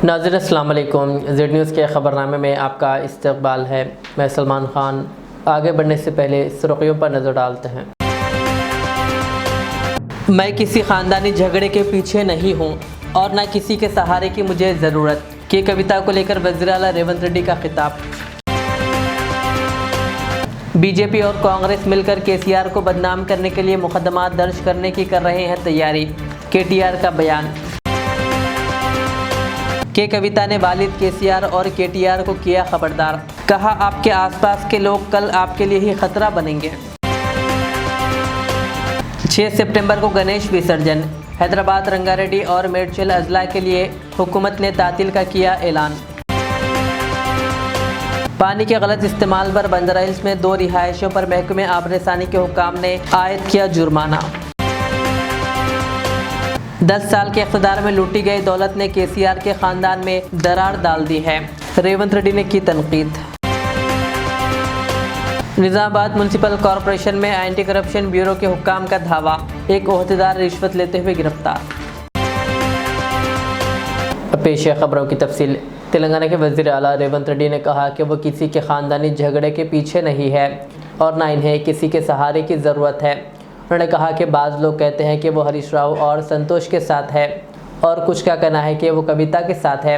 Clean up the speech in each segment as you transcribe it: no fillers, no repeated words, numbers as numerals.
नाज़रीन अस्सलाम वालेकुम। ज़ेड न्यूज़ के ख़बरनामे में आपका इस्तकबाल है। मैं सलमान ख़ान। आगे बढ़ने से पहले सुर्खियों पर नज़र डालते हैं। मैं किसी ख़ानदानी झगड़े के पीछे नहीं हूँ और न किसी के सहारे की मुझे ज़रूरत की कविता को लेकर वज़ीर आला रेवंत रेड्डी का खिताब। बीजेपी और कांग्रेस मिलकर केसीआर को बदनाम करने के लिए मुकदमा दर्ज करने की कर रहे हैं तैयारी। केटीआर का बयान। के कविता ने वालिद केसीआर और केटीआर को किया खबरदार। कहा, आपके आसपास के लोग कल आपके लिए ही खतरा बनेंगे। 6 सितंबर को गणेश विसर्जन। हैदराबाद, रंगारेड्डी और मेडचल अजला के लिए हुकूमत ने तातील का किया ऐलान। पानी के गलत इस्तेमाल पर बंजारा हिल्स में 2 रिहायशों पर महकमे आबरसानी के हुक्काम ने आयद किया जुर्माना। 10 साल के इक़्तिदार में लूटी गई दौलत ने केसीआर के ख़ानदान में दरार डाल दी है। रेवंत रेड्डी ने की तनकीद। निज़ामाबाद म्यूनसिपल कॉरपोरेशन में एंटी करप्शन ब्यूरो के हुक्काम का धावा। एक ओहदेदार रिश्वत लेते हुए गिरफ्तार। पेश है खबरों की तफसील। तेलंगाना के वज़ीर आला रेवंत रेड्डी ने कहा कि वो किसी के ख़ानदानी झगड़े के पीछे नहीं है और ना इन्हें किसी के सहारे की ज़रूरत है। उन्होंने कहा कि बाज़ लोग कहते हैं कि वो हरीश राव और संतोष के साथ है और कुछ का कहना है कि वो कविता के साथ है,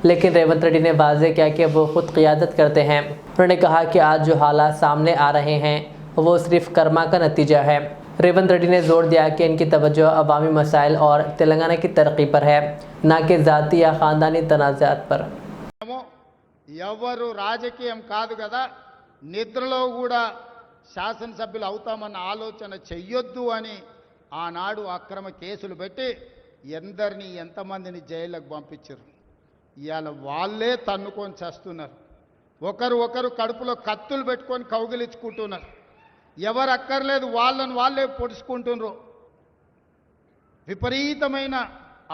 लेकिन रेवंत रेड्डी ने वाज़ेह किया कि वो ख़ुद क़ियादत करते हैं। उन्होंने कहा कि आज जो हालात सामने आ रहे हैं वो सिर्फ कर्मा का नतीजा है। रेवंत रेड्डी ने जोर दिया कि इनकी तवज्जो अवामी मसाइल और तेलंगाना की तरक्की पर है, ना कि ज़ाती या ख़ानदानी तनाज़ात पर। ఎవరు రాజకీయం కాదు కదా, నిద్రలో కూడా శాసనసభ్యులు అవుతామన్న ఆలోచన చెయ్యొద్దు అని ఆనాడు అక్రమ కేసులు పెట్టి ఎంతమందిని జైలుకు పంపించారు. ఇవాళ వాళ్ళే తన్నుకొని చేస్తున్నారు. ఒకరు కడుపులో కత్తులు పెట్టుకొని కౌగిలించుకుంటున్నారు. ఎవరు అక్కర్లేదు వాళ్ళని వాళ్ళే పొడుచుకుంటున్నారు. విపరీతమైన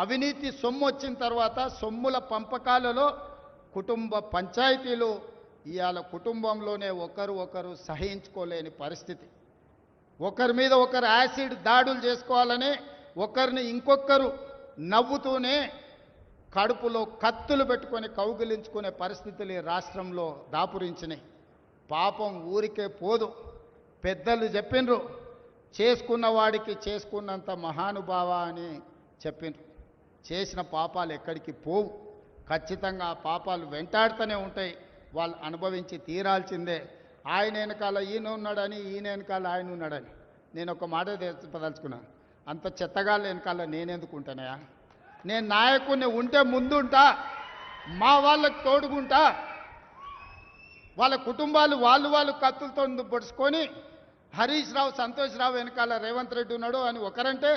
అవినీతి సొమ్ము వచ్చిన తర్వాత సొమ్ముల పంపకాలలో కుటుంబ పంచాయతీలు ఇవాళ కుటుంబంలోనే ఒకరు సహించుకోలేని పరిస్థితి. ఒకరి మీద ఒకరు యాసిడ్ దాడులు చేసుకోవాలని ఒకరిని ఇంకొకరు నవ్వుతూనే కడుపులో కత్తులు పెట్టుకొని కౌగిలించుకునే పరిస్థితులు ఈ రాష్ట్రంలో దాపురించినాయి. పాపం ఊరికే పోదు. పెద్దలు చెప్పిండ్రు, చేసుకున్న వాడికి చేసుకున్నంత మహానుభావ అని చెప్పిండ్రు. చేసిన పాపాలు ఎక్కడికి పోవు. ఖచ్చితంగా ఆ పాపాలు వెంటాడుతూనే ఉంటాయి. వాళ్ళు అనుభవించి తీరాల్సిందే. ఆయన వెనకాల ఈయన ఉన్నాడని, ఈయన వెనకాల ఆయన ఉన్నాడని నేను ఒక మాట చెప్పదలుచుకున్నాను. అంత చెత్తగాళ్ళ వెనకాల నేనెందుకు ఉంటానయా? నేను నాయకుడిని ఉంటే ముందుంటా, మా వాళ్ళకు తోడుగుంటా. వాళ్ళ కుటుంబాలు వాళ్ళు కత్తులతో పొడుచుకొని హరీష్ రావు, సంతోష్ రావు వెనకాల రేవంత్ రెడ్డి ఉన్నాడు అని ఒకరంటే,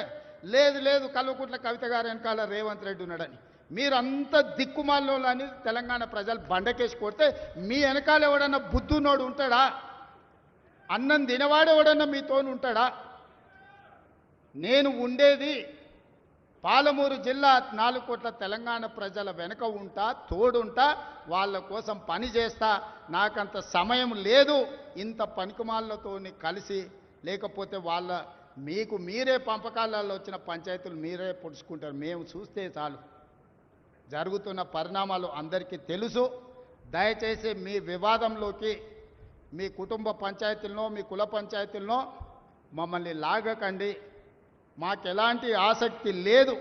లేదు కల్వకుంట్ల కవిత గారు వెనకాల రేవంత్ రెడ్డి ఉన్నాడని. మీరంత దిక్కుమాలని తెలంగాణ ప్రజలు బండకేసి కొడితే మీ వెనకాల ఎవడన్నా బుద్ధునోడు ఉంటాడా? అన్నం తినవాడు ఎవడన్నా మీతోని ఉంటాడా? నేను ఉండేది పాలమూరు జిల్లా 4 కోట్ల తెలంగాణ ప్రజల వెనక ఉంటా, తోడుంటా, వాళ్ళ కోసం పని చేస్తా. నాకంత సమయం లేదు ఇంత పనికిమాలతోని కలిసి. లేకపోతే వాళ్ళ మీకు మీరే పంపకాలలో వచ్చిన పంచాయతీలు మీరే పొడుచుకుంటారు. మేము చూస్తే చాలు. జరుగుతున్న పరిణామాలు అందరికీ తెలుసు. దయచేసి మీ వివాదంలోకి మీ కుటుంబ పంచాయతీలను, మీ కుల పంచాయతీలను మమ్మల్ని లాగకండి. మాకు ఎలాంటి ఆసక్తి లేదు.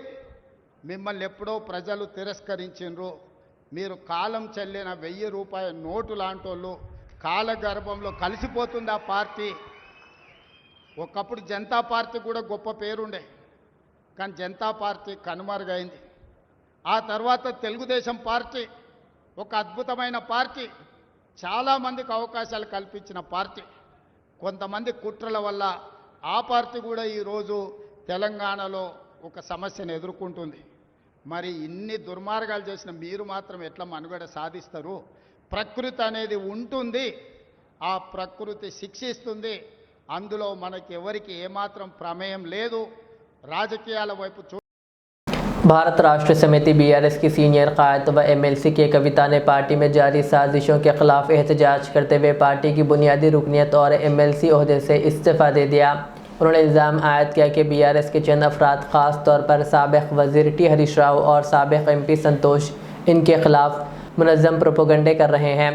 మిమ్మల్ని ఎప్పుడో ప్రజలు తిరస్కరించిండ్రు. మీరు కాలం చెల్లిన 1000 రూపాయల నోటు లాంటోళ్ళు. కాలగర్భంలో కలిసిపోతుంది ఆ పార్టీ. ఒకప్పుడు జనతా పార్టీ కూడా గొప్ప పేరుండే, కానీ జనతా పార్టీ కనుమరుగైంది. ఆ తర్వాత తెలుగుదేశం పార్టీ ఒక అద్భుతమైన పార్టీ, చాలామందికి అవకాశాలు కల్పించిన పార్టీ. కొంతమంది కుట్రల వల్ల ఆ పార్టీ కూడా ఈరోజు తెలంగాణలో ఒక సమస్యను ఎదుర్కొంటుంది. మరి ఇన్ని దుర్మార్గాలు చేసిన మీరు మాత్రం ఎట్లా మనుగడ సాధిస్తారు? ప్రకృతి అనేది ఉంటుంది, ఆ ప్రకృతి శిక్షిస్తుంది. అందులో మనకి ఎవరికి ఏమాత్రం ప్రమేయం లేదు. రాజకీయాల వైపు भारत राष्ट्र समिति BRS की सीनियर कायद व MLC के कविता ने पार्टी में जारी साजिशों के खिलाफ एहतजाज करते हुए पार्टी की बुनियादी रुकनीत और MLC ओहदे से इस्तीफ़ा दे दिया। उन्होंने इल्ज़ाम आयद किया कि BRS के चंद अफराद ख़ास तौर पर साबिक़ वज़ीर टी हरीश राव और साबिक़ MP संतोष इनके खिलाफ मुनज़्ज़म प्रोपेगेंडे कर रहे हैं।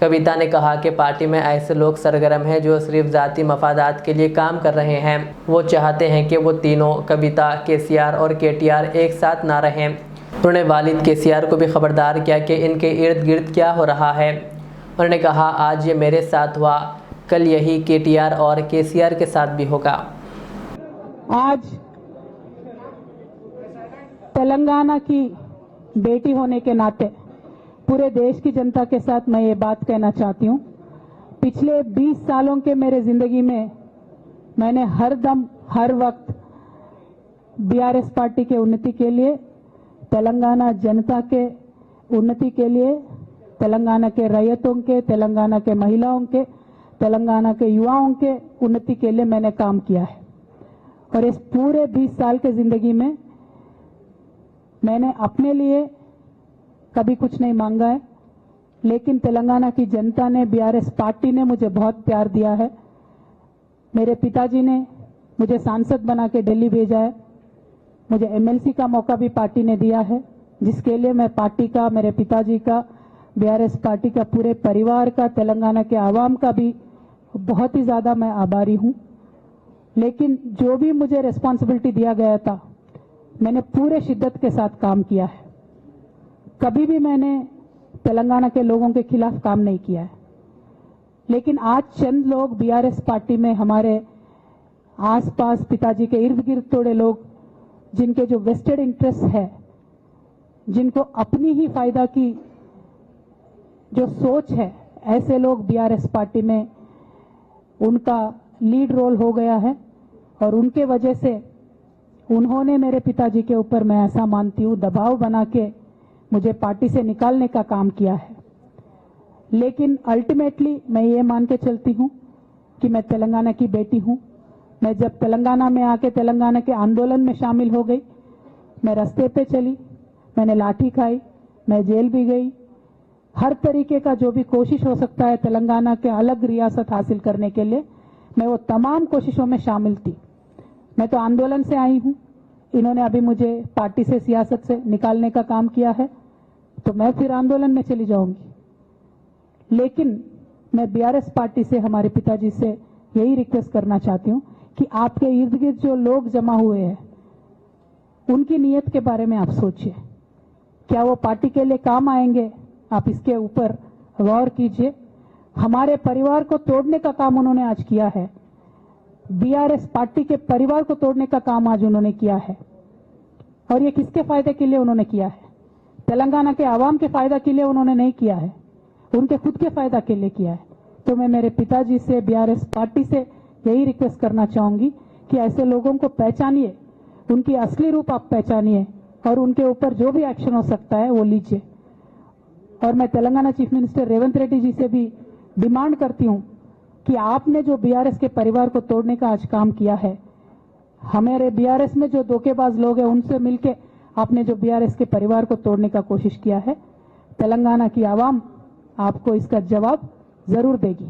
कविता ने कहा कि पार्टी में ऐसे लोग सरगर्म हैं जो सिर्फ ज़ाती मफादात के लिए काम कर रहे हैं। वो चाहते हैं कि वो तीनों कविता, केसीआर और केटीआर एक साथ ना रहें। उन्होंने वालिद केसीआर को भी खबरदार किया कि इनके इर्द गिर्द क्या हो रहा है। उन्होंने कहा, आज ये मेरे साथ हुआ, कल यही केटीआर और केसीआर के साथ भी होगा। आज तेलंगाना की बेटी होने के नाते पूरे देश की जनता के साथ मैं ये बात कहना चाहती हूँ। पिछले 20 सालों के मेरे जिंदगी में मैंने हर दम हर वक्त बीआरएस पार्टी के उन्नति के लिए, तेलंगाना जनता के उन्नति के लिए, तेलंगाना के रैयतों के, तेलंगाना के महिलाओं के, तेलंगाना के युवाओं के उन्नति के लिए मैंने काम किया है। और इस पूरे 20 साल के जिंदगी में मैंने अपने लिए कभी कुछ नहीं मांगा है, लेकिन तेलंगाना की जनता ने, बीआरएस पार्टी ने मुझे बहुत प्यार दिया है। मेरे पिताजी ने मुझे सांसद बना के दिल्ली भेजा है। मुझे एमएलसी का मौका भी पार्टी ने दिया है, जिसके लिए मैं पार्टी का, मेरे पिताजी का, बीआरएस पार्टी का, पूरे परिवार का, तेलंगाना के आवाम का भी बहुत ही ज्यादा मैं आभारी हूं। लेकिन जो भी मुझे रिस्पॉन्सिबिलिटी दिया गया था, मैंने पूरे शिद्दत के साथ काम किया है। कभी भी मैंने तेलंगाना के लोगों के खिलाफ काम नहीं किया है। लेकिन आज चंद लोग बीआरएस पार्टी में, हमारे आसपास पिताजी के इर्द गिर्द थोड़े लोग, जिनके जो वेस्टेड इंटरेस्ट है, जिनको अपनी ही फायदा की जो सोच है, ऐसे लोग बीआरएस पार्टी में उनका लीड रोल हो गया है। और उनके वजह से उन्होंने मेरे पिताजी के ऊपर, मैं ऐसा मानती हूं, दबाव बना के मुझे पार्टी से निकालने का काम किया है। लेकिन अल्टीमेटली मैं ये मान के चलती हूं कि मैं तेलंगाना की बेटी हूं। मैं जब तेलंगाना में आके तेलंगाना के आंदोलन में शामिल हो गई, मैं रास्ते पे चली, मैंने लाठी खाई, मैं जेल भी गई। हर तरीके का जो भी कोशिश हो सकता है तेलंगाना के अलग रियासत हासिल करने के लिए, मैं वो तमाम कोशिशों में शामिल थी। मैं तो आंदोलन से आई हूं। इन्होंने अभी मुझे पार्टी से, सियासत से निकालने का काम किया है, तो मैं फिर आंदोलन में चली जाऊंगी। लेकिन मैं बीआरएस पार्टी से, हमारे पिताजी से यही रिक्वेस्ट करना चाहती हूं कि आपके इर्द गिर्द जो लोग जमा हुए हैं, उनकी नीयत के बारे में आप सोचिए। क्या वो पार्टी के लिए काम आएंगे? आप इसके ऊपर गौर कीजिए। हमारे परिवार को तोड़ने का काम उन्होंने आज किया है। बीआरएस पार्टी के परिवार को तोड़ने का काम आज उन्होंने किया है। और ये किसके फायदे के लिए उन्होंने किया है? तेलंगाना के आवाम के फायदा के लिए उन्होंने नहीं किया है, उनके खुद के फायदा के लिए किया है। तो मैं मेरे पिताजी से, बीआरएस पार्टी से यही रिक्वेस्ट करना चाहूंगी कि ऐसे लोगों को पहचानिए, उनकी असली रूप आप पहचानिए और उनके ऊपर जो भी एक्शन हो सकता है वो लीजिए। और मैं तेलंगाना चीफ मिनिस्टर रेवंत रेड्डी जी से भी डिमांड करती हूं कि आपने जो बीआरएस के परिवार को तोड़ने का आज काम किया है, हमारे बीआरएस में जो धोखेबाज लोग हैं उनसे मिलके आपने जो बीआरएस के परिवार को तोड़ने का कोशिश किया है, तेलंगाना की आवाम आपको इसका जवाब जरूर देगी।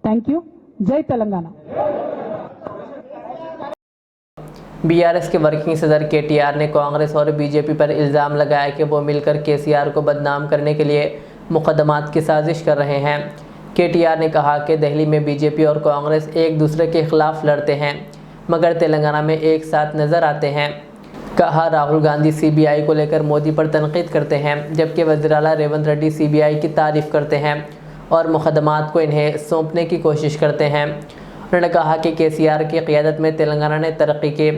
Thank you. जय तेलंगाना। बीआरएस के वर्किंग सदर केटीआर ने कांग्रेस और बीजेपी पर इल्ज़ाम लगाया कि वो मिलकर केसीआर को बदनाम करने के लिए मुकदमात की साजिश कर रहे हैं। केटीआर ने कहा कि दिल्ली में बीजेपी और कांग्रेस एक दूसरे के खिलाफ लड़ते हैं, मगर तेलंगाना में एक साथ नज़र आते हैं। कहा, राहुल गांधी सीबीआई को लेकर मोदी पर तनकीद करते हैं, जबकि वज़ीर आला रेवंत रेड्डी सीबीआई की तारीफ़ करते हैं और मुकदमात को इन्हें सौंपने की कोशिश करते हैं। उन्होंने कहा कि केसीआर की क़ियादत में तेलंगाना ने तरक्की की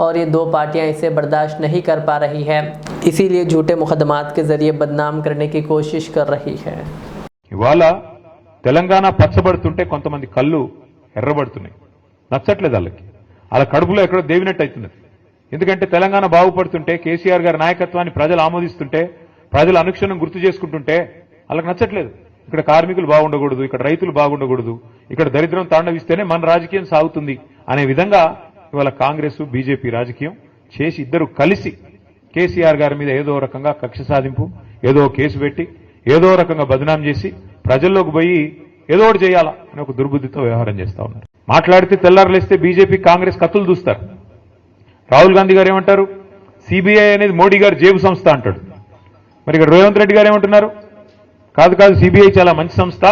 और ये दो पार्टियां इसे बर्दाश्त नहीं कर पा रही है, इसीलिए झूठे मुकदमात के ज़रिए बदनाम करने की कोशिश कर रही है। ఇవాళ తెలంగాణ పచ్చబడుతుంటే కొంతమంది కళ్ళు ఎర్రబడుతున్నాయి, నచ్చట్లేదు వాళ్ళకి, వాళ్ళ కడుపులో ఎక్కడో దేవినట్టు అవుతున్నది. ఎందుకంటే తెలంగాణ బాగుపడుతుంటే, కేసీఆర్ గారి నాయకత్వాన్ని ప్రజలు ఆమోదిస్తుంటే, ప్రజలు అనుక్షణం గుర్తు చేసుకుంటుంటే వాళ్ళకి నచ్చట్లేదు. ఇక్కడ కార్మికులు బాగుండకూడదు, ఇక్కడ రైతులు బాగుండకూడదు, ఇక్కడ దరిద్రం తాండవిస్తేనే మన రాజకీయం సాగుతుంది అనే విధంగా ఇవాళ కాంగ్రెస్ బీజేపీ రాజకీయం చేసి ఇద్దరు కలిసి కేసీఆర్ గారి మీద ఏదో రకంగా కక్ష సాధింపు, ఏదో కేసు పెట్టి ఏదో రకంగా బదనాం చేసి ప్రజల్లోకి పోయి ఏదో ఒకటి చేయాలా అని ఒక దుర్బుద్ధితో వ్యవహారం చేస్తా ఉన్నారు. మాట్లాడితే తెల్లారులేస్తే బీజేపీ కాంగ్రెస్ కత్తులు దూస్తారు. రాహుల్ గాంధీ గారు ఏమంటారు? సిబిఐ అనేది మోడీ గారు జేబు సంస్థ అంటాడు. మరి ఇక్కడ రేవంత్ రెడ్డి గారు ఏమంటున్నారు? కాదు కాదు, సిబిఐ చాలా మంచి సంస్థ,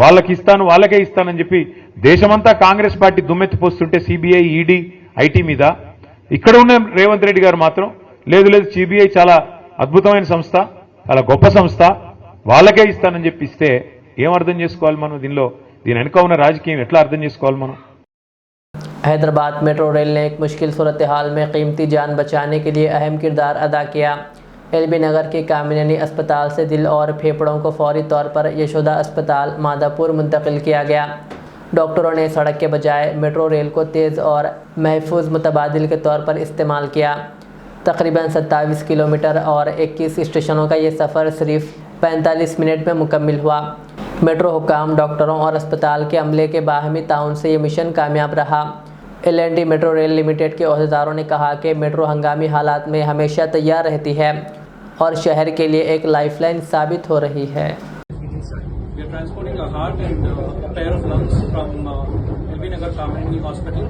వాళ్ళకి ఇస్తాను, వాళ్ళకే ఇస్తానని చెప్పి దేశమంతా కాంగ్రెస్ పార్టీ దుమ్మెత్తిపోస్తుంటే సిబిఐ, ఈడీ, ఐటీ మీద ఇక్కడ ఉన్న రేవంత్ రెడ్డి గారు మాత్రం లేదు లేదు, సిబిఐ చాలా అద్భుతమైన సంస్థ, చాలా గొప్ప సంస్థ, వాళ్ళకే ఇస్తానని చెప్పి ఇస్తే ఏం అర్థం చేసుకోవాలి మనం? దీని వెనుక ఉన్న రాజకీయం ఎట్లా అర్థం చేసుకోవాలి మనం? हैदराबाद मेट्रो रेल ने एक मुश्किल सूरत हाल में कीमती जान बचाने के लिए अहम किरदार अदा किया। एलबी नगर के कामिनी अस्पताल से दिल और फेफड़ों को फौरी तौर पर यशोदा अस्पताल माधापुर मुंतकिल किया गया। डॉक्टरों ने सड़क के बजाय मेट्रो रेल को तेज़ और महफूज मुतबादिल के तौर पर इस्तेमाल किया। तकरीबन 27 किलोमीटर और 21 स्टेशनों का ये सफ़र सिर्फ 45 मिनट में मुकम्मिल हुआ। मेट्रो हुकाम, डॉक्टरों और अस्पताल के अमले के बाहमी ताउन से ये मिशन कामयाब रहा। एल&टी मेट्रो रेल लिमिटेड के अहदेदारों ने कहा कि मेट्रो हंगामी हालात में हमेशा तैयार रहती है और शहर के लिए एक लाइफलाइन साबित हो रही है। We are transporting a heart and a pair of lungs from LB Nagar Kamini Hospital,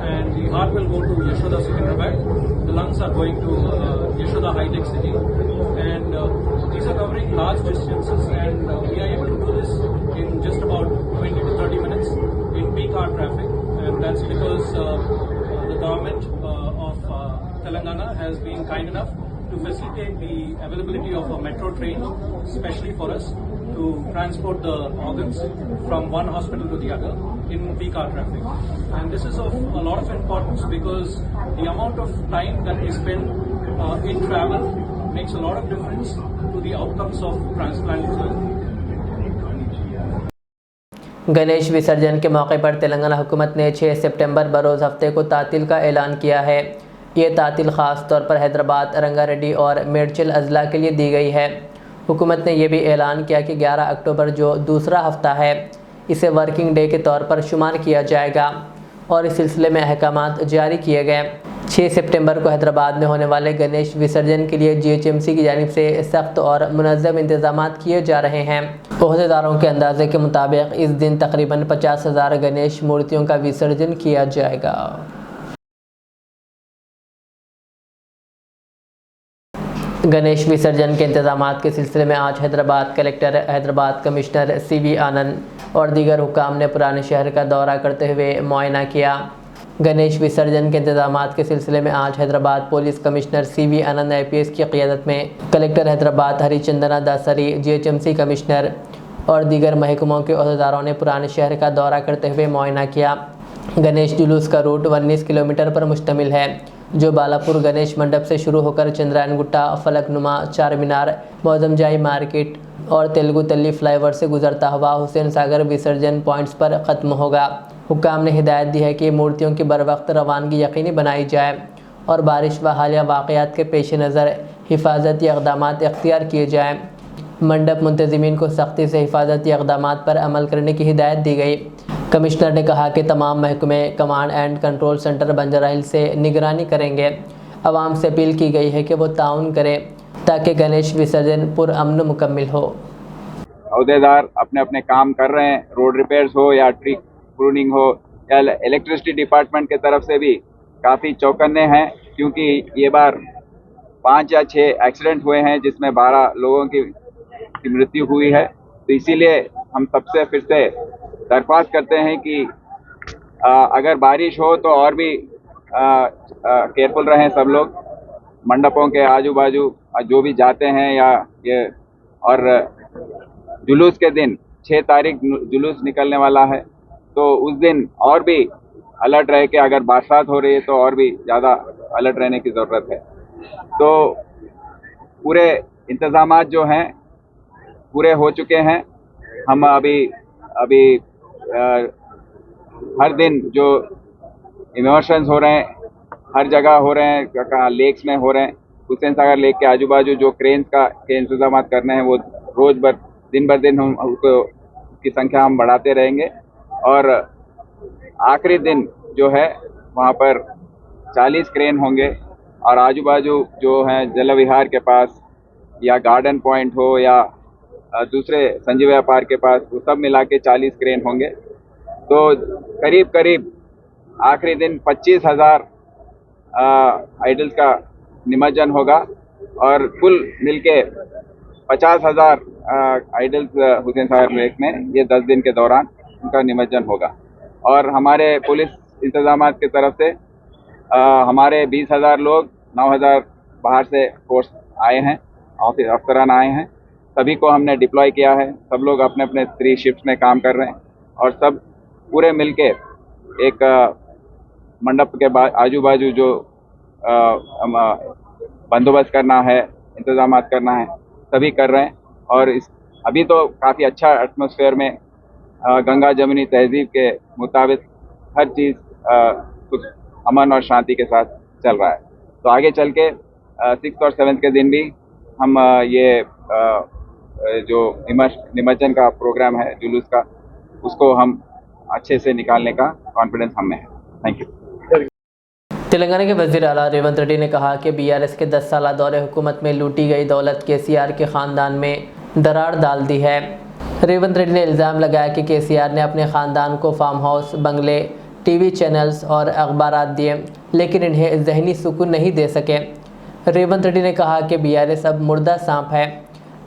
and the heart will go to Yashoda Secunderabad. The lungs are going to Yashoda High Tech City, and these are covering large distances, and we are able to do this in just about 20 to 30 minutes in peak hour traffic, and that's because the government of Telangana has been kind enough to facilitate the availability of a metro train, especially for us, to transport the organs from one hospital to the other in peak hour traffic. And this is of a lot of importance because the amount of time that we spend in travel makes a lot of difference to the outcomes of transplant. Ganesh विसर्जन के मौके पर तेलंगाना हुकूमत ने 6 सितंबर बरोज़ हफ्ते को तातील का ऐलान किया है। ये तातील ख़ास तौर पर हैदराबाद, रंगारेड्डी और मेडचल अजला के लिए दी गई है। हुकूमत ने यह भी ऐलान किया कि 11 अक्टूबर जो दूसरा हफ्ता है, इसे वर्किंग डे के तौर पर शुमार किया जाएगा और इस सिलसिले में अहकामात जारी किए गए। 6 सितंबर को हैदराबाद में होने वाले गणेश विसर्जन के लिए GHMC की जानिब से सख्त और मुनज़्ज़म इंतज़ाम किए जा रहे हैं। अहदेदारों के अंदाजे के मुताबिक इस दिन तकरीबन 50,000 गणेश मूर्तियों का विसर्जन किया जाएगा। गणेश विसर्जन के इंतजामात के सिलसिले में आज Hyderabad collector, Hyderabad commissioner CV आनंद और दीगर हुकाम ने पुराने शहर का दौरा करते हुए मुआयना किया। गणेश विसर्जन के इंतजामात के सिलसिले में आज Hyderabad police commissioner CV Anand IPS की क़ियादत में collector Hyderabad Harichandana Dasari, GHMC commissioner और दीगर महकमों के अहदेदारों ने पुराने शहर का दौरा करते हुए मुआयना किया। गणेश जुलूस का रूट 19 किलोमीटर पर मुश्तमिल है, जो बालापुर गणेश मंडप से शुरू होकर चंद्रायन गुट्टा, फलकनुमा, चार मीनार, मौजमजाई मार्केट और तेलुगु तल्ली फ्लाईओवर से गुजरता हुआ हुसैन सागर विसर्जन पॉइंट्स पर ख़त्म होगा। हुक्काम ने हिदायत दी है कि मूर्तियों की बर वक्त रवानगी यकीनी बनाई जाए और बारिश व हालिया वाक़यात के पेश नज़र हिफाजती इक़दाम इख्तियार किए जाएँ। मंडप मुंतज़िमीन को सख्ती से हिफाजती इक़दाम पर अमल करने की हिदायत दी गई। कमिश्नर ने कहा कि तमाम महकमे command and control centre Banjara hill से निगरानी करेंगे। आवाम से अपील की गई है कि वो ताउन करें ताकि गणेश विसर्जन पुरअमन मुकम्मिल हो। अहदेदार अपने अपने काम कर रहे हैं, रोड रिपेयर्स हो या ट्री प्रूनिंग हो या इलेक्ट्रिसिटी डिपार्टमेंट की तरफ से भी काफ़ी चौकन्ने हैं, क्योंकि ये बार 5 या 6 एक्सीडेंट हुए हैं जिसमें 12 लोगों की मृत्यु हुई है। तो इसीलिए हम सबसे फिर से दरख्वास्त करते हैं कि अगर बारिश हो तो और भी केयरफुल रहें सब लोग। मंडपों के आजू बाजू जो भी जाते हैं या ये, और जुलूस के दिन 6 तारीख जुलूस निकलने वाला है, तो उस दिन और भी अलर्ट रहे कि अगर बरसात हो रही है तो और भी ज़्यादा अलर्ट रहने की ज़रूरत है। तो पूरे इंतज़ामात जो हैं पूरे हो चुके हैं। हम अभी हर दिन जो इमर्शंस हो रहे हैं हर जगह हो रहे हैं, कहाँ लेक्स में हो रहे हैं, हुसैन सागर लेक के आजू बाजू जो क्रेन्स के इंतजाम करने हैं वो दिन बर दिन हम उसको की संख्या हम बढ़ाते रहेंगे। और आखिरी दिन जो है वहाँ पर 40 क्रेन होंगे और आजू बाजू जो हैं जल विहार के पास या गार्डन पॉइंट हो या दूसरे संजीवया पार्क के पास, वो सब मिला के 40 क्रेन होंगे। तो करीब आखिरी दिन 25,000 आइडल्स का निमज्जन होगा और कुल मिलके 50,000 आइडल्स हुसैन सागर लेक में ये 10 दिन के दौरान उनका निमज्जन होगा। और हमारे पुलिस इंतजामात की तरफ से हमारे 20,000 लोग, 9,000 बाहर से फोर्स आए हैं, अफसरान आए हैं, सभी को हमने डिप्लॉय किया है। सब लोग अपने अपने 3 शिफ्ट में काम कर रहे हैं और सब पूरे मिलके एक मंडप के आजू बाजू जो बंदोबस्त करना है, इंतजामात करना है, सभी कर रहे हैं। और अभी तो काफ़ी अच्छा एटमॉस्फेयर में गंगा जमुनी तहजीब के मुताबिक हर चीज़ कुछ अमन और शांति के साथ चल रहा है। तो आगे चल के 6th और 7th के दिन भी हम ये जो निमज्जन का प्रोग्राम है जुलूस का, उसको हम अच्छे से निकालने का कॉन्फिडेंस हमें है। Thank you. तेलंगाना के वज़ीर आला रेवंत रेड्डी ने कहा कि बीआरएस के 10 साल दौरे हुकूमत में लूटी गई दौलत केसीआर के ख़ानदान में दरार डाल दी है। रेवंत रेड्डी ने इल्ज़ाम लगाया कि केसीआर ने अपने ख़ानदान को फार्म हाउस, बंगले, टीवी चैनल्स और अखबारात दिए, लेकिन इन्हें ज़हनी सुकून नहीं दे सके। रेवंत रेड्डी ने कहा कि बीआरएस अब मुर्दा सांप है।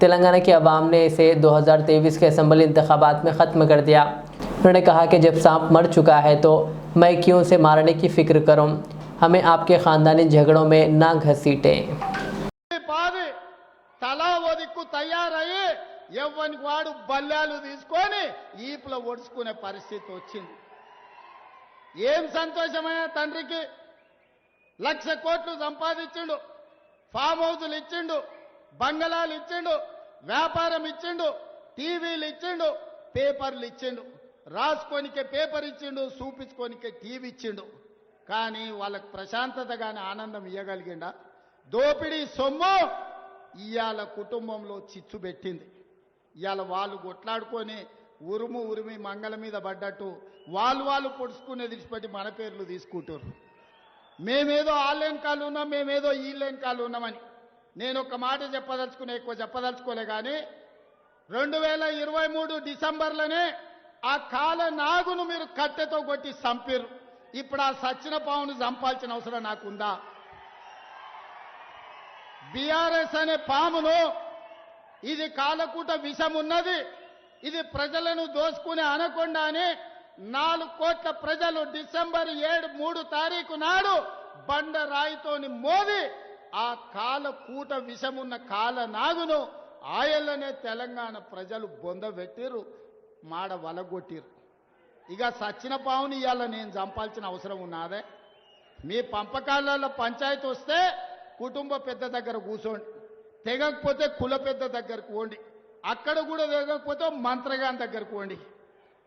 तेलंगाना की आवाम ने इसे 2023 के असम्बली इंतखाबात में ख़त्म कर दिया। उन्होंने कहा कि जब सांप मर चुका है तो मैं क्यों उसे मारने की फ़िक्र करूं, हमें आपके ख़ानदानी झगड़ों में ना घसीटें। తలా ఒదిక్కు తయారయ్యి ఎవ్వని వాడు బల్లాలు తీసుకొని ఈపులో ఒడుచుకునే పరిస్థితి వచ్చింది. ఏం సంతోషమైన తండ్రికి 1,00,000 కోట్లు సంపాదించిండు, ఫామ్ హౌజులు ఇచ్చిండు, బంగళాలు ఇచ్చిండు, వ్యాపారం ఇచ్చిండు, టీవీలు ఇచ్చిండు, పేపర్లు ఇచ్చిండు, రాసుకోనికే పేపర్ ఇచ్చిండు, చూపించుకోనికే టీవీ ఇచ్చిండు. కానీ వాళ్ళకి ప్రశాంతత కానీ ఆనందం ఇవ్వగలిగిండా? దోపిడీ సొమ్ము ఇవాళ కుటుంబంలో చిచ్చు పెట్టింది. ఇవాళ వాళ్ళు కొట్లాడుకొని ఉరిమి మంగళ మీద పడ్డట్టు వాళ్ళు పొడుచుకునే విడిచిపెట్టి మన పేర్లు తీసుకుంటారు. మేమేదో ఆన్లైన్ కాలు ఉన్నాం, మేమేదో ఈన్లైన్ కాలు ఉన్నామని. నేను ఒక మాట చెప్పదలుచుకునే, ఎక్కువ చెప్పదలుచుకోలే, కానీ 2023 డిసెంబర్లోనే ఆ కాల నాగును మీరు కట్టెతో కొట్టి చంపారు. ఇప్పుడు ఆ సచ్చిన పావును చంపాల్సిన అవసరం నాకుందా? బీఆర్ఎస్ అనే పామును, ఇది కాలకూట విషం ఉన్నది, ఇది ప్రజలను దోసుకునే అనకొండ అని 4 కోట్ల ప్రజలు డిసెంబర్ 3 తారీఖు నాడు బండరాయితోని మోది ఆ కాలకూట విషమున్న కాల నాగును ఆయల్లనే తెలంగాణ ప్రజలు బొందబెట్టిరు, మాడ వలగొట్టిరు. ఇక సచ్చిన పావుని ఇవాళ నేను చంపాల్సిన అవసరం ఉన్నదే? మీ పంపకాలలో పంచాయతీ వస్తే కుటుంబ పెద్ద దగ్గర కూర్చోండి, తెగకపోతే కుల పెద్ద దగ్గరకు పోండి, అక్కడ కూడా తెగకపోతే మంత్రగాన్ దగ్గరకు పోండి.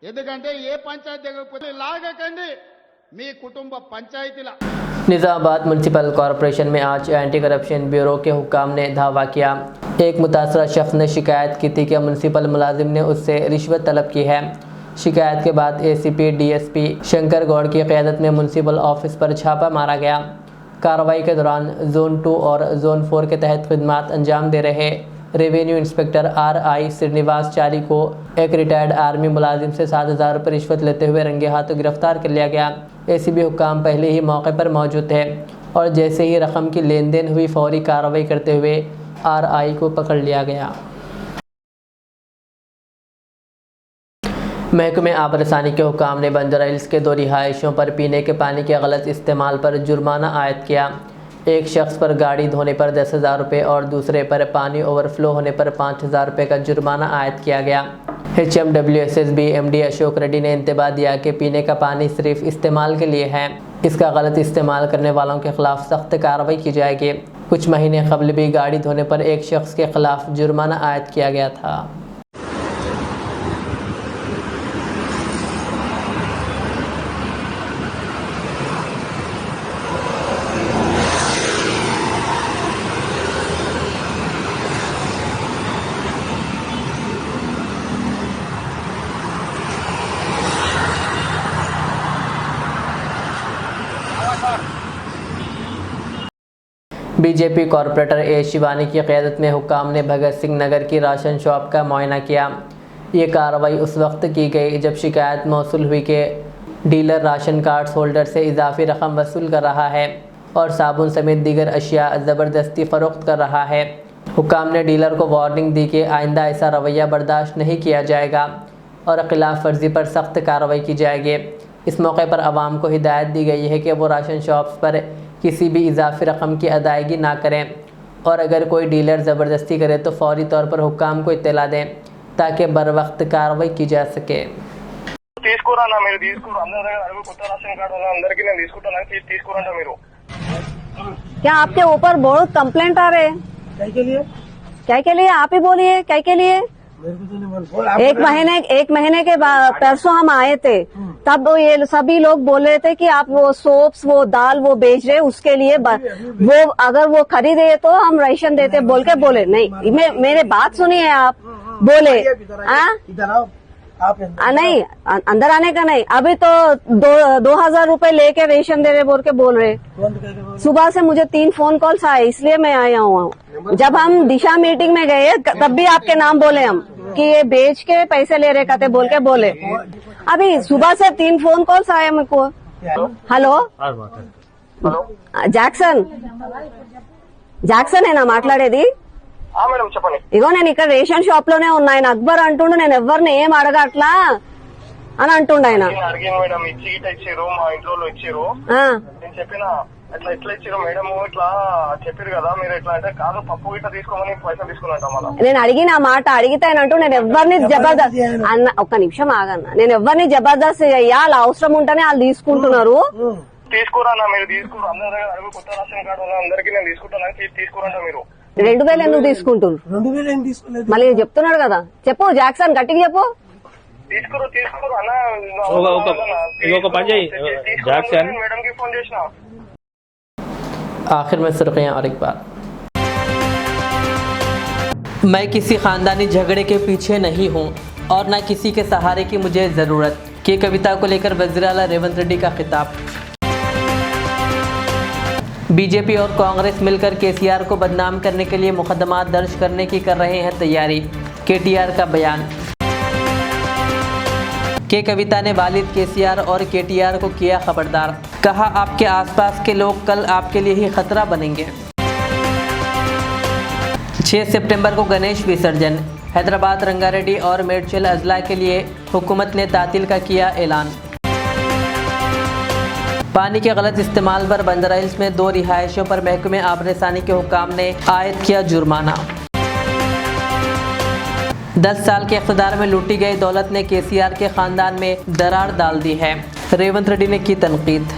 ఎందుకంటే ఏ పంచాయతీ తెగకపోతే లాగకండి మీ కుటుంబ పంచాయతీల. निज़ामाबाद म्यूनसिपल कॉरपोरेशन में आज एंटी करप्शन ब्यूरो के हुक्काम ने धावा किया। एक मुतासरा शख्स ने शिकायत की थी कि म्यूनसिपल मुलाजिम ने उससे रिश्वत तलब की है। शिकायत के बाद एसीपी डीएसपी शंकर गौड़ की क़यादत में म्यूनसिपल ऑफिस पर छापा मारा गया। कार्रवाई के दौरान जोन 2 और जोन 4 के तहत खिदमात अंजाम दे रहे रेवेन्यू इंस्पेक्टर RI श्रीनिवास चारी को एक रिटायर्ड आर्मी मुलाजिम से 7,000 रुपये रिश्वत लेते हुए रंगे हाथों गिरफ्तार कर लिया गया। एसीबी हुक्काम पहले ही मौके पर मौजूद थे और जैसे ही रकम की लेन देन हुई फौरी कार्रवाई करते हुए RI को पकड़ लिया गया। महकमे आबरसानी के हुक्काम ने बंजारा हिल्स के 2 रिहायशों पर पीने के पानी के गलत इस्तेमाल पर जुर्माना आयद किया। एक शख्स पर गाड़ी धोने पर 10,000 रुपये और दूसरे पर पानी ओवरफ्लो होने पर 5,000 रुपये का जुर्माना आयद किया गया। HMWSSB MD अशोक रेड्डी ने इंतबाह दिया कि पीने का पानी सिर्फ इस्तेमाल के लिए है, इसका गलत इस्तेमाल करने वालों के खिलाफ सख्त कार्रवाई की जाएगी। कुछ महीने कबल भी गाड़ी धोने पर एक शख्स के खिलाफ जुर्माना आयद किया गया था। बीजेपी कॉरपोरेटर ए शिवानी की क़यादत में हुक्काम ने भगत सिंह नगर की राशन शॉप का मुआयना किया। ये कार्रवाई उस वक्त की गई जब शिकायत मौसूल हुई कि डीलर राशन कार्ड्स होल्डर से इजाफी रकम वसूल कर रहा है। और साबुन समेत दीगर अशिया ज़बरदस्ती फ़रोख्त कर रहा है। हुक्काम ने डीलर को वार्निंग दी कि आइंदा ऐसा रवैया बर्दाश्त नहीं किया जाएगा और खिलाफ वर्जी पर सख्त कार्रवाई की जाएगी। इस मौके पर आवाम को हिदायत दी गई है कि वो राशन शॉप्स पर किसी भी इजाफी रकम की अदायगी ना करें और अगर कोई डीलर ज़बरदस्ती करे तो फौरी तौर पर हुक्काम को इत्तला दें ताकि बर वक्त कार्रवाई की जा सके। क्या आपके ऊपर बहुत कंप्लेंट आ रहे हैं? क्या के लिए आप ही बोलिए, क्या के लिए? एक महीने के बाद परसों हम आए थे, तब ये सभी लोग बोल रहे थे कि आप वो सोप्स, वो दाल वो बेच रहे, उसके लिए वो अगर वो खरीदे तो हम राशन देते बोल के बोले। नहीं, मेरे बात सुनिए, आप बोले नहीं अंदर आने का नहीं, अभी तो 2000 रुपए लेके रेशन दे रहे बोल के बोल रहे। सुबह से मुझे 3 फोन कॉल्स आए, इसलिए मैं आया हूँ। जब हम दिशा मीटिंग में गए तब भी आपके नाम बोले हम कि ये बेच के पैसे ले रहे कहते बोल के बोले। अभी सुबह से 3 फोन कॉल्स आए मेरे को। हेलो జాక్సన్ ఏనా మాట్లాడేది? మేడం చెప్పండి. ఇగో నేను ఇక్కడ రేషన్ షాప్ లోనే ఉన్నా. ఆయన అక్బర్ అంటుండు, నేను ఎవరిని ఏం అడగట్లా అని అంటుండు ఆయన. అడిగాను మేడం, ఇచ్చి గిట్ట ఇచ్చారు, మా ఇంట్లో ఇచ్చారు. నేను చెప్పిన అట్లా ఎట్లా ఇచ్చారు మేడం, ఇట్లా చెప్పారు కదా మీరు, ఎట్లా అంటే కాదు పప్పు గిట్ట తీసుకోమని పైసలు తీసుకున్నట్ట. మళ్ళీ నేను అడిగిన ఆ మాట అడిగితే ఆయన అంటూ నేను ఎవరిని జబర్దస్త్ అన్న, ఒక్క నిమిషం ఆగన్నా, నేను ఎవరిని జబర్దస్త్ అయ్యా, అలా అవసరం ఉంటేనే వాళ్ళు తీసుకుంటున్నారు. తీసుకురా మీరు తీసుకురా, అందరి అడుగు కొత్త రేషన్ కార్డు వల్ల అందరికీ నేను తీసుకుంటాను, తీసుకురంట మీరు. 2000 ఎందుకు తీసుకుంటున్నారు? 2000 ఏం తీసుకోలేదు. మళ్ళీ చెప్తున్నాడు కదా, చెప్పు జాక్సన్, గట్టిగా చెప్పు. తీసుకురు అన్న, ఒక పని చేయి జాక్సన్. మేడం కి ఫోన్ చేసిన. आखिर में सुर्खियां और एक बार, मैं किसी ख़ानदानी झगड़े के पीछे नहीं हूं और न किसी के सहारे की मुझे ज़रूरत की कविता को लेकर वज़ीर आला रेवंत रेड्डी का खिताब। बीजेपी और कांग्रेस मिलकर केसीआर को बदनाम करने के लिए मुकदमा दर्ज करने की कर रहे हैं तैयारी, केटीआर का बयान। के कविता ने वालिद केसीआर और केटीआर को किया खबरदार, कहा आपके आसपास के लोग कल आपके लिए ही खतरा बनेंगे। 6 सितंबर को गणेश विसर्जन, हैदराबाद, रंगारेड्डी और मेडचल अजला के लिए हुकूमत ने तातील का किया ऐलान। पानी के गलत इस्तेमाल पर बंदर हिल्स में 2 रिहायशों पर महकमे आबरसानी के हुक्काम ने आयद किया जुर्माना। 10 साल के इक़्तिदार में लूटी गई दौलत ने केसीआर के ख़ानदान में दरार डाल दी है, रेवंत रेड्डी ने की तनकीद।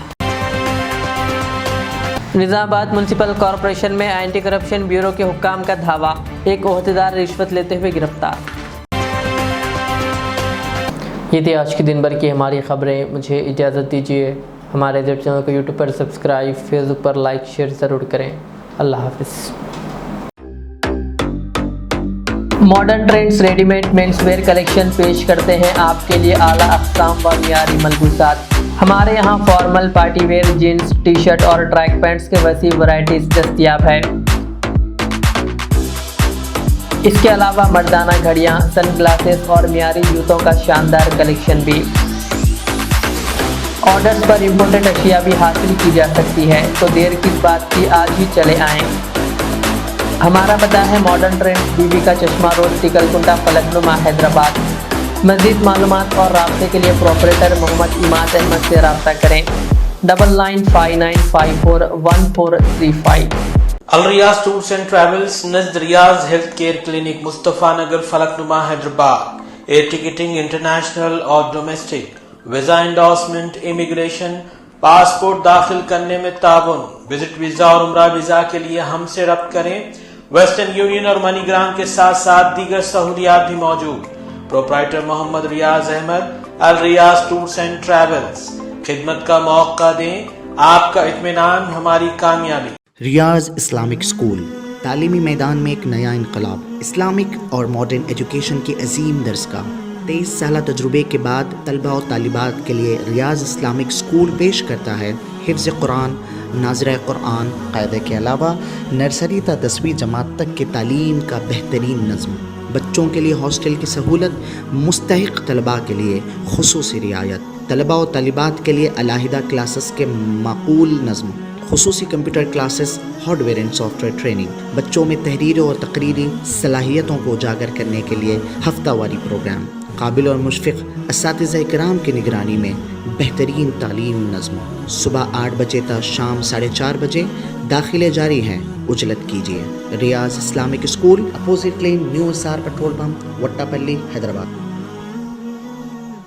निज़ामाबाद म्यूनसिपल कॉरपोरेशन में एंटी करप्शन ब्यूरो के हुक्काम का धावा, एक ओहदेदार रिश्वत लेते हुए गिरफ्तार। ये थी आज की दिन भर की हमारी खबरें। मुझे इजाज़त दीजिए। हमारे चैनल को यूट्यूब पर सब्सक्राइब, फेसबुक पर लाइक शेयर ज़रूर करें। अल्लाह हाफ़िज़। Modern trends readymade menswear collection पेश करते हैं आपके लिए आला अक़साम व मियारी मलबूसात। हमारे यहाँ formal, party wear, jeans, T shirt और ट्रैक पैंट्स के वसी वैरायटीज़ दस्तयाब है। इसके अलावा मर्दाना घड़ियाँ, सन ग्लासेस और मियारी जूतों का शानदार कलेक्शन भी। ऑर्डर्स पर इम्पोर्टेड अशिया भी हासिल की जा सकती है, तो देर किस बात की, आज ही चले आएँ। हमारा पता है मॉडर्न ट्रेंड्स, बीबी का चश्मा रोड, टिकलकुंटा, फलकनुमा, हैदराबाद। मज़ीद मालूमात और राब्ते के लिए प्रोपरेटर मोहम्मद इमाद अहमद से रब्ता करें 9959541435। अल रियाज टूर्स एंड ट्रैवल्स, नज़द Riyaz health care clinic, Mustafa Nagar, Falaknuma, Hyderabad. Air ticketing international और domestic, visa endorsement, immigration, passport दाखिल करने में ताउन, विजिट वीज़ा और उम्रा वीज़ा के लिए हमसे रब्त करें। वेस्टर्न यूनियन और मनीग्राम के साथ साथ दीगर सहूलियात भी मौजूद। Proprietor Mohammad Riaz Ahmed, Al Riyaz tours and travels. खिदमत का मौका दें, आपका इत्मीनान हमारी कामयाबी। रियाज इस्लामिक स्कूल, तालीमी मैदान में एक नया इनकलाब। इस्लामिक और मॉडर्न एजुकेशन की अजीम दरसगाह। 23 साल तजुर्बे के बाद तलबा और तालिबात के लिए रियाज इस्लामिक स्कूल पेश करता है हिफ्ज़ कुरान, नाज़िरा कुरान, क़ायदे के अलावा नर्सरी ता 10वीं जमात तक के तालीम का बेहतरीन नज़्म। बच्चों के लिए हॉस्टल की सहूलत, मुस्तहिक़ तलबा के लिए खुसूसी रियायत, तलबा और तालिबात के लिए अलहदा क्लासेस के माकूल नज़्म, खुसूसी computer classes, hardware and software training, बच्चों में तहरीरी और तकरीरी सलाहियतों को उजागर करने के लिए हफ्तावारी प्रोग्राम, काबिल और मुशफ़िक़ असातिज़ा इकराम की निगरानी में बेहतरीन तालीम नज़्म। सुबह 8 बजे तक शाम 4:30 बजे दाखिले जारी हैं, उजलत कीजिए। Riyaz Islamic school, opposite lane, new SR petrol pump, Vattepally, Hyderabad.